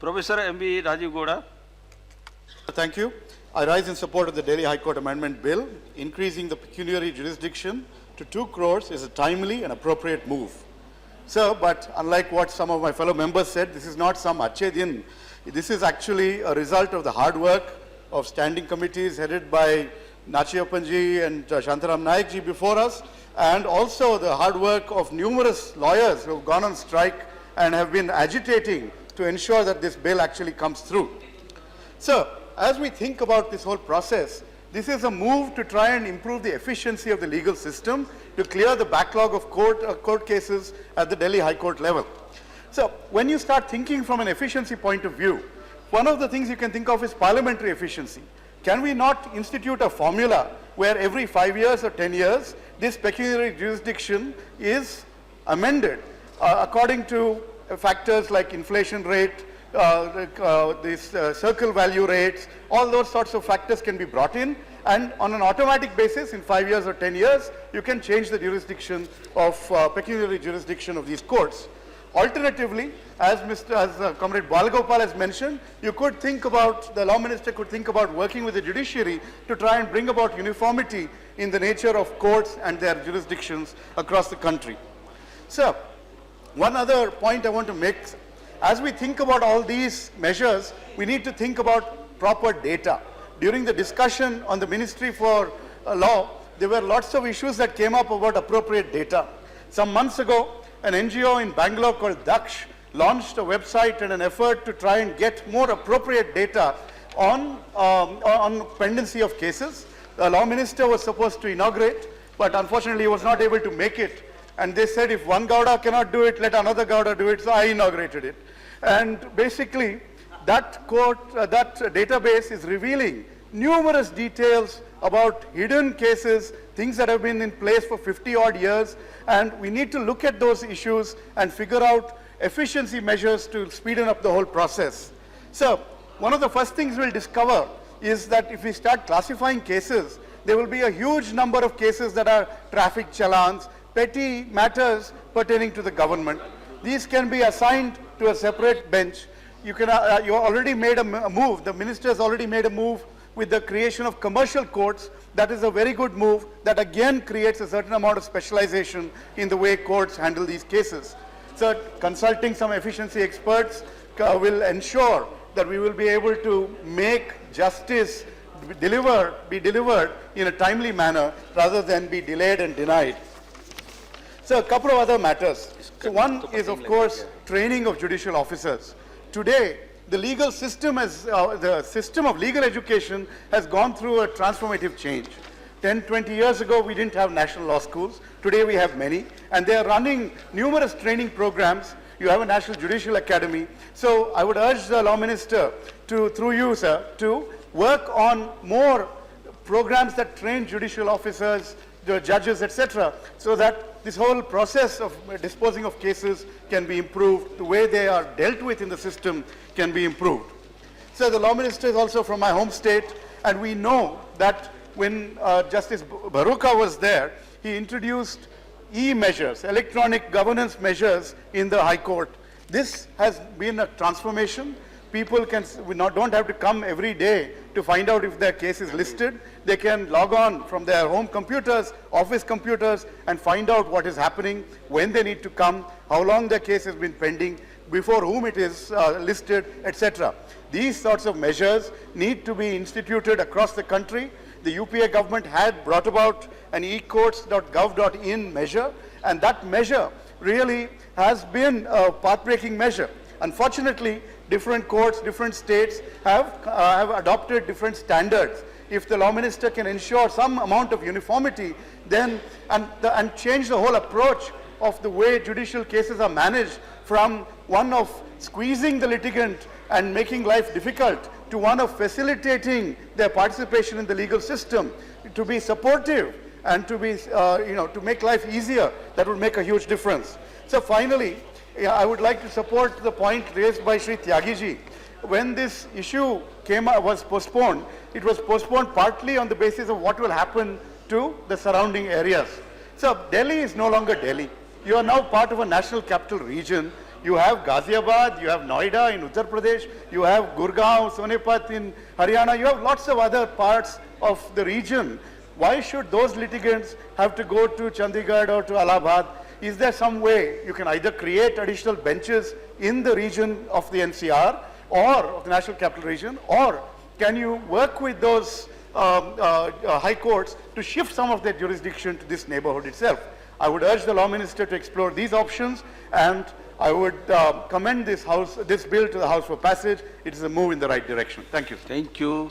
Professor M.B. Rajeev Gowda. Thank you. I rise in support of the Delhi High Court Amendment Bill. Increasing the pecuniary jurisdiction to 2 crores is a timely and appropriate move. Sir, but unlike what some of my fellow members said, this is not some achhe din. This is actually a result of the hard work of standing committees headed by Nachiappanji and Shantaram Naik ji before us, and also the hard work of numerous lawyers who have gone on strike and have been agitating to ensure that this bill actually comes through. So, as we think about this whole process, this is a move to try and improve the efficiency of the legal system to clear the backlog of court cases at the Delhi High Court level. So, when you start thinking from an efficiency point of view, one of the things you can think of is parliamentary efficiency. Can we not institute a formula where every 5 years or 10 years, this pecuniary jurisdiction is amended according to factors like inflation rate, these circle value rates, all those sorts of factors can be brought in, and on an automatic basis in 5 years or 10 years, you can change the jurisdiction of pecuniary jurisdiction of these courts. Alternatively, as Comrade Balagopal has mentioned, you could think about, the law minister could think about working with the judiciary to try and bring about uniformity in the nature of courts and their jurisdictions across the country. So, one other point I want to make, as we think about all these measures, we need to think about proper data. During the discussion on the Ministry for Law, there were lots of issues that came up about appropriate data. Some months ago, an NGO in Bangalore called Daksh launched a website and an effort to try and get more appropriate data on pendency of cases. The law minister was supposed to inaugurate, but unfortunately he was not able to make it. And they said if one Gowda cannot do it, let another Gowda do it, so I inaugurated it. And basically, that database is revealing numerous details about hidden cases, things that have been in place for 50 odd years, and we need to look at those issues and figure out efficiency measures to speeden up the whole process. So, one of the first things we'll discover is that if we start classifying cases, there will be a huge number of cases that are traffic challans, petty matters pertaining to the government. These can be assigned to a separate bench. You already made a move, the minister has already made a move with the creation of commercial courts. That is a very good move that again creates a certain amount of specialization in the way courts handle these cases. So consulting some efficiency experts will ensure that we will be able to make justice be delivered in a timely manner rather than be delayed and denied. So a couple of other matters. So one is of course training of judicial officers. Today, the legal system the system of legal education has gone through a transformative change. 10, 20 years ago, we didn't have national law schools. Today, we have many, and they are running numerous training programs. You have a National Judicial Academy. So I would urge the law minister to, through you, sir, to work on more programs that train judicial officers, the judges, etc., so that this whole process of disposing of cases can be improved, the way they are dealt with in the system can be improved. So the law minister is also from my home state, and we know that when Justice Bharuka was there, he introduced e-measures, electronic governance measures in the High Court. This has been a transformation. People don't have to come every day to find out if their case is listed. They can log on from their home computers, office computers, and find out what is happening, when they need to come, how long their case has been pending, before whom it is listed, etc. These sorts of measures need to be instituted across the country. The UPA government had brought about an ecourts.gov.in measure, and that measure really has been a path-breaking measure. Unfortunately, different courts, different states have adopted different standards. If the law minister can ensure some amount of uniformity, then and change the whole approach of the way judicial cases are managed from one of squeezing the litigant and making life difficult to one of facilitating their participation in the legal system, to be supportive and to be, to make life easier, that would make a huge difference. So finally, I would like to support the point raised by Shri Tyagiji. When this issue was postponed, it was postponed partly on the basis of what will happen to the surrounding areas. So Delhi is no longer Delhi. You are now part of a national capital region. You have Ghaziabad, you have Noida in Uttar Pradesh, you have Gurgaon, Sonepat in Haryana, you have lots of other parts of the region. Why should those litigants have to go to Chandigarh or to Allahabad? Is there some way you can either create additional benches in the region of the NCR or of the National Capital Region, or can you work with those high courts to shift some of their jurisdiction to this neighborhood itself? I would urge the Law Minister to explore these options, and I would commend this bill to the House for passage. It is a move in the right direction. Thank you, sir. Thank you.